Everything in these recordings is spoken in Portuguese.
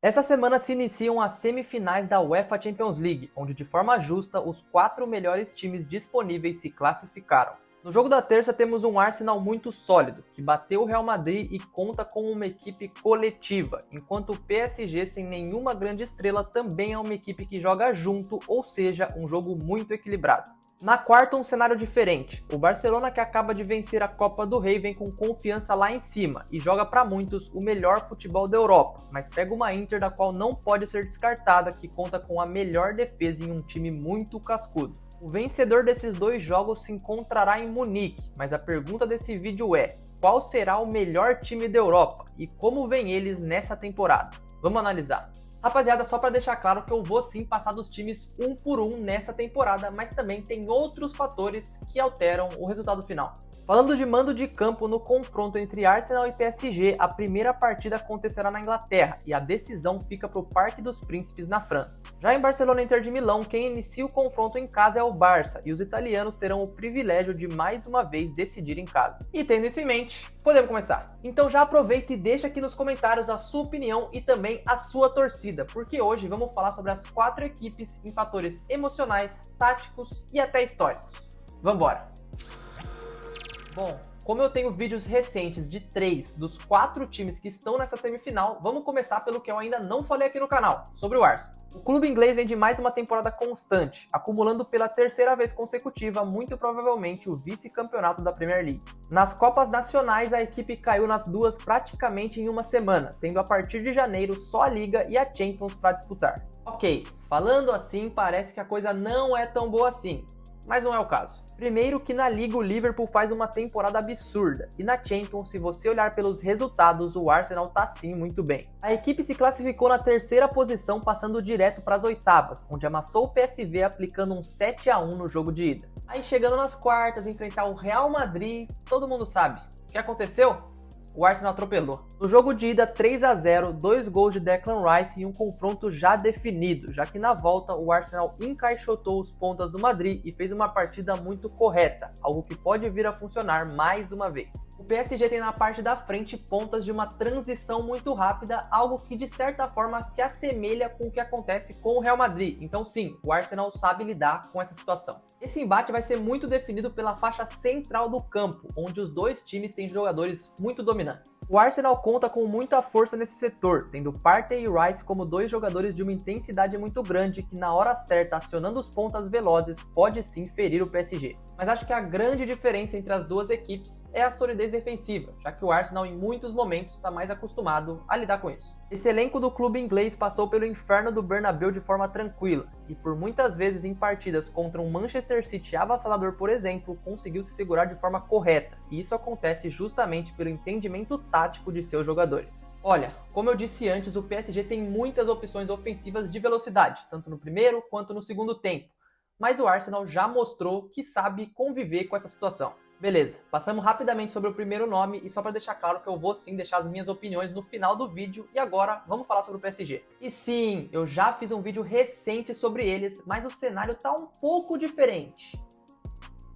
Essa semana se iniciam as semifinais da UEFA Champions League, onde de forma justa os 4 melhores times disponíveis se classificaram. No jogo da terça temos um Arsenal muito sólido, que bateu o Real Madrid e conta com uma equipe coletiva, enquanto o PSG sem nenhuma grande estrela também é uma equipe que joga junto, ou seja, um jogo muito equilibrado. Na quarta, um cenário diferente. O Barcelona, que acaba de vencer a Copa do Rei, vem com confiança lá em cima e joga para muitos o melhor futebol da Europa, mas pega uma Inter da qual não pode ser descartada, que conta com a melhor defesa em um time muito cascudo. O vencedor desses dois jogos se encontrará em Munique, mas a pergunta desse vídeo é: qual será o melhor time da Europa e como vem eles nessa temporada? Vamos analisar. Rapaziada, só para deixar claro que eu vou sim passar dos times um por um nessa temporada, mas também tem outros fatores que alteram o resultado final. Falando de mando de campo no confronto entre Arsenal e PSG, a primeira partida acontecerá na Inglaterra e a decisão fica para o Parque dos Príncipes na França. Já em Barcelona e Inter de Milão, quem inicia o confronto em casa é o Barça e os italianos terão o privilégio de mais uma vez decidir em casa. E tendo isso em mente, podemos começar. Então já aproveita e deixa aqui nos comentários a sua opinião e também a sua torcida, porque hoje vamos falar sobre as 4 equipes em fatores emocionais, táticos e até históricos. Vambora! Bom, como eu tenho vídeos recentes de 3 dos 4 times que estão nessa semifinal, vamos começar pelo que eu ainda não falei aqui no canal, sobre o Arsenal. O clube inglês vem de mais uma temporada constante, acumulando pela terceira vez consecutiva, muito provavelmente, o vice-campeonato da Premier League. Nas Copas Nacionais, a equipe caiu nas duas praticamente em uma semana, tendo a partir de janeiro só a Liga e a Champions para disputar. Ok, falando assim, parece que a coisa não é tão boa assim. Mas não é o caso. Primeiro que na Liga o Liverpool faz uma temporada absurda, e na Champions, se você olhar pelos resultados, o Arsenal tá sim muito bem. A equipe se classificou na terceira posição, passando direto para as oitavas, onde amassou o PSV aplicando um 7-1 no jogo de ida. Aí chegando nas quartas, enfrentar o Real Madrid, todo mundo sabe. O que aconteceu? O Arsenal atropelou. No jogo de ida 3-0, 2 gols de Declan Rice e um confronto já definido, já que na volta o Arsenal encaixotou os pontas do Madrid e fez uma partida muito correta, algo que pode vir a funcionar mais uma vez. O PSG tem na parte da frente pontas de uma transição muito rápida, algo que de certa forma se assemelha com o que acontece com o Real Madrid, então sim, o Arsenal sabe lidar com essa situação. Esse embate vai ser muito definido pela faixa central do campo, onde os dois times têm jogadores muito dominantes. O Arsenal conta com muita força nesse setor, tendo Partey e Rice como dois jogadores de uma intensidade muito grande que na hora certa, acionando os pontas velozes, pode sim ferir o PSG. Mas acho que a grande diferença entre as duas equipes é a solidez defensiva, já que o Arsenal em muitos momentos está mais acostumado a lidar com isso. Esse elenco do clube inglês passou pelo inferno do Bernabéu de forma tranquila, e por muitas vezes em partidas contra um Manchester City avassalador, por exemplo, conseguiu se segurar de forma correta, e isso acontece justamente pelo entendimento tático de seus jogadores. Olha, como eu disse antes, o PSG tem muitas opções ofensivas de velocidade, tanto no primeiro quanto no segundo tempo, mas o Arsenal já mostrou que sabe conviver com essa situação. Beleza, passamos rapidamente sobre o primeiro nome e só para deixar claro que eu vou sim deixar as minhas opiniões no final do vídeo e agora vamos falar sobre o PSG. E sim, eu já fiz um vídeo recente sobre eles, mas o cenário tá um pouco diferente.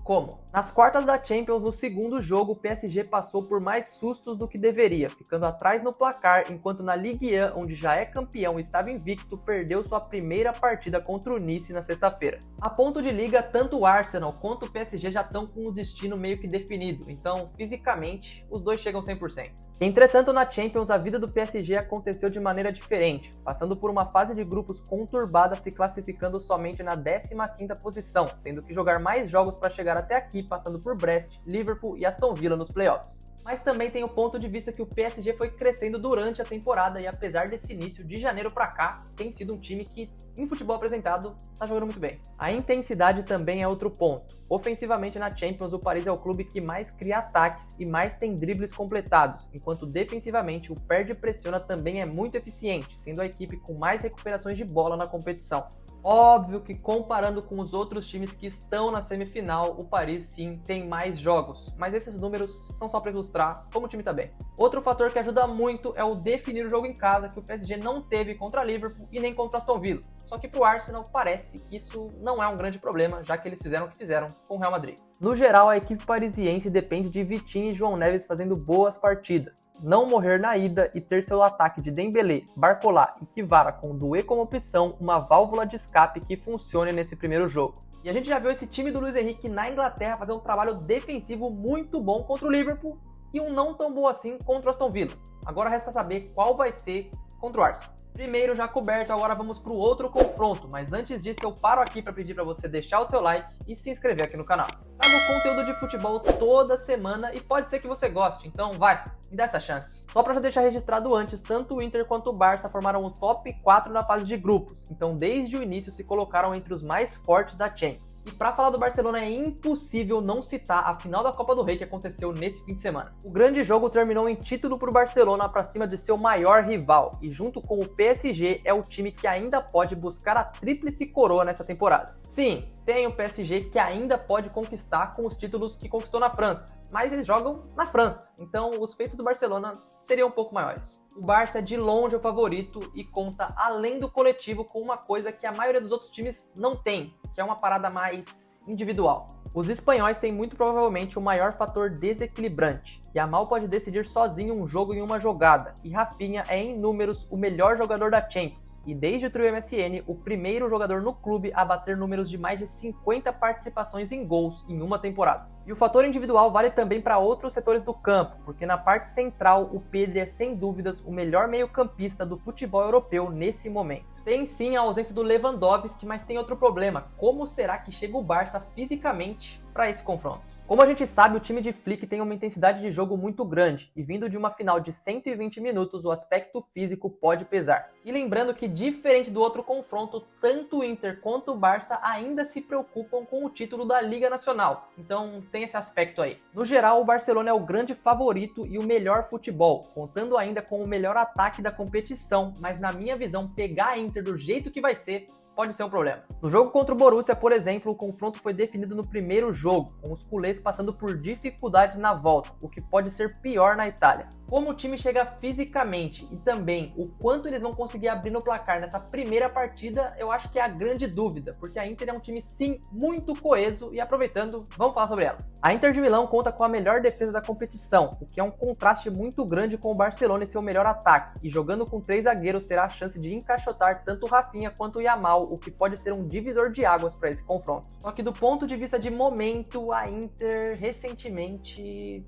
Como? Nas quartas da Champions, no segundo jogo, o PSG passou por mais sustos do que deveria, ficando atrás no placar, enquanto na Ligue 1, onde já é campeão e estava invicto, perdeu sua primeira partida contra o Nice na sexta-feira. A ponto de liga, tanto o Arsenal quanto o PSG já estão com o destino meio que definido, então, fisicamente, os dois chegam 100%. Entretanto, na Champions, a vida do PSG aconteceu de maneira diferente, passando por uma fase de grupos conturbada, se classificando somente na 15ª posição, tendo que jogar mais jogos para chegar até aqui, passando por Brest, Liverpool e Aston Villa nos playoffs. Mas também tem o ponto de vista que o PSG foi crescendo durante a temporada e apesar desse início de janeiro pra cá, tem sido um time que, em futebol apresentado, tá jogando muito bem. A intensidade também é outro ponto. Ofensivamente na Champions, o Paris é o clube que mais cria ataques e mais tem dribles completados, enquanto defensivamente o perde e pressiona também é muito eficiente, sendo a equipe com mais recuperações de bola na competição. Óbvio que comparando com os outros times que estão na semifinal, o Paris sim tem mais jogos, mas esses números são só para ilustrar. mostrar como o time tá bem. Outro fator que ajuda muito é o definir o jogo em casa, que o PSG não teve contra Liverpool e nem contra Aston Villa. Só que pro Arsenal parece que isso não é um grande problema, já que eles fizeram o que fizeram com o Real Madrid. No geral, a equipe parisiense depende de Vitinha e João Neves fazendo boas partidas, não morrer na ida e ter seu ataque de Dembélé, Barcola e Kvara com Doué como opção, uma válvula de escape que funcione nesse primeiro jogo. E a gente já viu esse time do Luiz Henrique na Inglaterra fazer um trabalho defensivo muito bom contra o Liverpool e um não tão bom assim contra o Aston Villa. Agora resta saber qual vai ser contra o Arsenal. Primeiro já coberto, agora vamos para o outro confronto, mas antes disso eu paro aqui para pedir para você deixar o seu like e se inscrever aqui no canal. Trago conteúdo de futebol toda semana e pode ser que você goste, então vai, me dá essa chance. Só para já deixar registrado antes, tanto o Inter quanto o Barça formaram o top 4 na fase de grupos, então desde o início se colocaram entre os mais fortes da Champions. E para falar do Barcelona é impossível não citar a final da Copa do Rei que aconteceu nesse fim de semana. O grande jogo terminou em título para o Barcelona para cima de seu maior rival e junto com o PSG é o time que ainda pode buscar a tríplice coroa nessa temporada. Sim, tem o PSG que ainda pode conquistar com os títulos que conquistou na França, mas eles jogam na França, então os feitos do Barcelona seriam um pouco maiores. O Barça é de longe o favorito e conta, além do coletivo, com uma coisa que a maioria dos outros times não tem, que é uma parada mais individual. Os espanhóis têm muito provavelmente o maior fator desequilibrante. Yamal pode decidir sozinho um jogo em uma jogada, e Rafinha é em números o melhor jogador da Champions. E desde o trio MSN, o primeiro jogador no clube a bater números de mais de 50 participações em gols em uma temporada. E o fator individual vale também para outros setores do campo, porque na parte central o Pedri é sem dúvidas o melhor meio-campista do futebol europeu nesse momento. Tem sim a ausência do Lewandowski, mas tem outro problema: como será que chega o Barça fisicamente para esse confronto? Como a gente sabe, o time de Flick tem uma intensidade de jogo muito grande, e vindo de uma final de 120 minutos, o aspecto físico pode pesar. E lembrando que, diferente do outro confronto, tanto o Inter quanto o Barça ainda se preocupam com o título da Liga Nacional, então tem esse aspecto aí. No geral, o Barcelona é o grande favorito e o melhor futebol, contando ainda com o melhor ataque da competição, mas na minha visão, pegar a Inter do jeito que vai ser, pode ser um problema. No jogo contra o Borussia, por exemplo, o confronto foi definido no primeiro jogo, com os culés passando por dificuldades na volta, o que pode ser pior na Itália. Como o time chega fisicamente e também o quanto eles vão conseguir abrir no placar nessa primeira partida, eu acho que é a grande dúvida, porque a Inter é um time sim muito coeso e aproveitando, vamos falar sobre ela. A Inter de Milão conta com a melhor defesa da competição, o que é um contraste muito grande com o Barcelona e seu melhor ataque, e jogando com 3 zagueiros terá a chance de encaixotar tanto o Rafinha quanto o Yamal, o que pode ser um divisor de águas para esse confronto. Só que do ponto de vista de momento, a Inter recentemente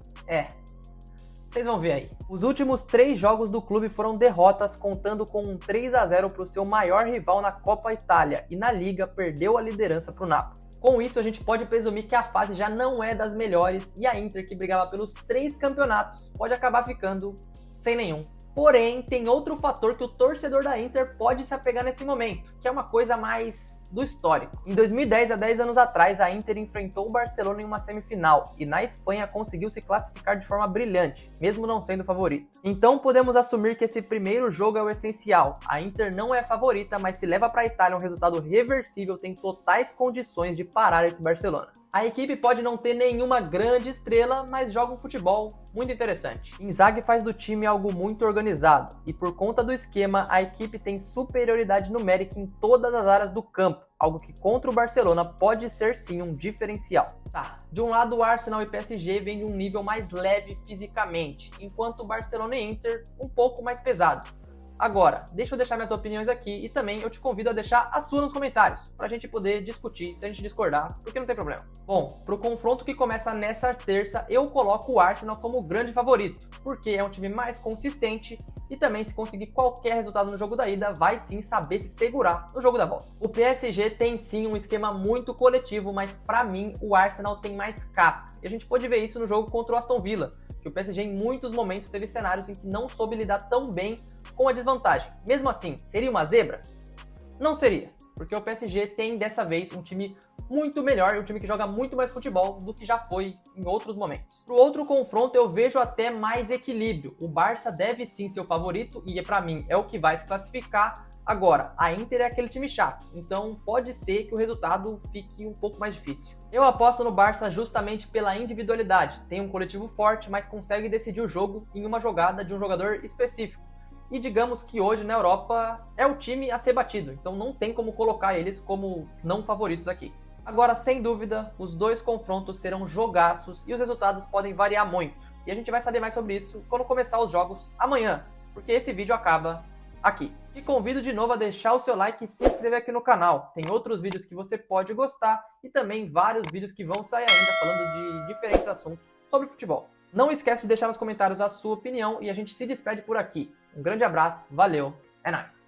vocês vão ver aí. Os últimos 3 jogos do clube foram derrotas, contando com um 3-0 para o seu maior rival na Copa Itália, e na Liga perdeu a liderança para o Napoli. Com isso, a gente pode presumir que a fase já não é das melhores e a Inter, que brigava pelos 3 campeonatos, pode acabar ficando sem nenhum. Porém, tem outro fator que o torcedor da Inter pode se apegar nesse momento, que é uma coisa mais do histórico. Em 2010, há 10 anos atrás, a Inter enfrentou o Barcelona em uma semifinal e na Espanha conseguiu se classificar de forma brilhante, mesmo não sendo favorito. Então podemos assumir que esse primeiro jogo é o essencial. A Inter não é favorita, mas se leva para a Itália um resultado reversível, tem totais condições de parar esse Barcelona. A equipe pode não ter nenhuma grande estrela, mas joga um futebol muito interessante. Inzaghi faz do time algo muito organizado, e por conta do esquema, a equipe tem superioridade numérica em todas as áreas do campo, algo que contra o Barcelona pode ser sim um diferencial. Tá, de um lado o Arsenal e PSG vêm de um nível mais leve fisicamente, enquanto o Barcelona e Inter um pouco mais pesado. Agora, deixa eu deixar minhas opiniões aqui e também eu te convido a deixar a sua nos comentários, pra gente poder discutir, se a gente discordar, porque não tem problema. Bom, pro confronto que começa nessa terça, eu coloco o Arsenal como grande favorito, porque é um time mais consistente e também, se conseguir qualquer resultado no jogo da ida, vai sim saber se segurar no jogo da volta. O PSG tem sim um esquema muito coletivo, mas pra mim o Arsenal tem mais casca, e a gente pode ver isso no jogo contra o Aston Villa, que o PSG em muitos momentos teve cenários em que não soube lidar tão bem com a desvantagem. Mesmo assim, seria uma zebra? Não seria, porque o PSG tem dessa vez um time muito melhor e um time que joga muito mais futebol do que já foi em outros momentos. Pro outro confronto eu vejo até mais equilíbrio. O Barça deve sim ser o favorito e pra mim é o que vai se classificar. Agora, a Inter é aquele time chato, então pode ser que o resultado fique um pouco mais difícil. Eu aposto no Barça justamente pela individualidade. Tem um coletivo forte, mas consegue decidir o jogo em uma jogada de um jogador específico. E digamos que hoje na Europa é o time a ser batido, então não tem como colocar eles como não favoritos aqui. Agora, sem dúvida, os dois confrontos serão jogaços e os resultados podem variar muito. E a gente vai saber mais sobre isso quando começar os jogos amanhã, porque esse vídeo acaba aqui. Te convido de novo a deixar o seu like e se inscrever aqui no canal. Tem outros vídeos que você pode gostar e também vários vídeos que vão sair ainda falando de diferentes assuntos sobre futebol. Não esquece de deixar nos comentários a sua opinião e a gente se despede por aqui. Um grande abraço, valeu, é nóis!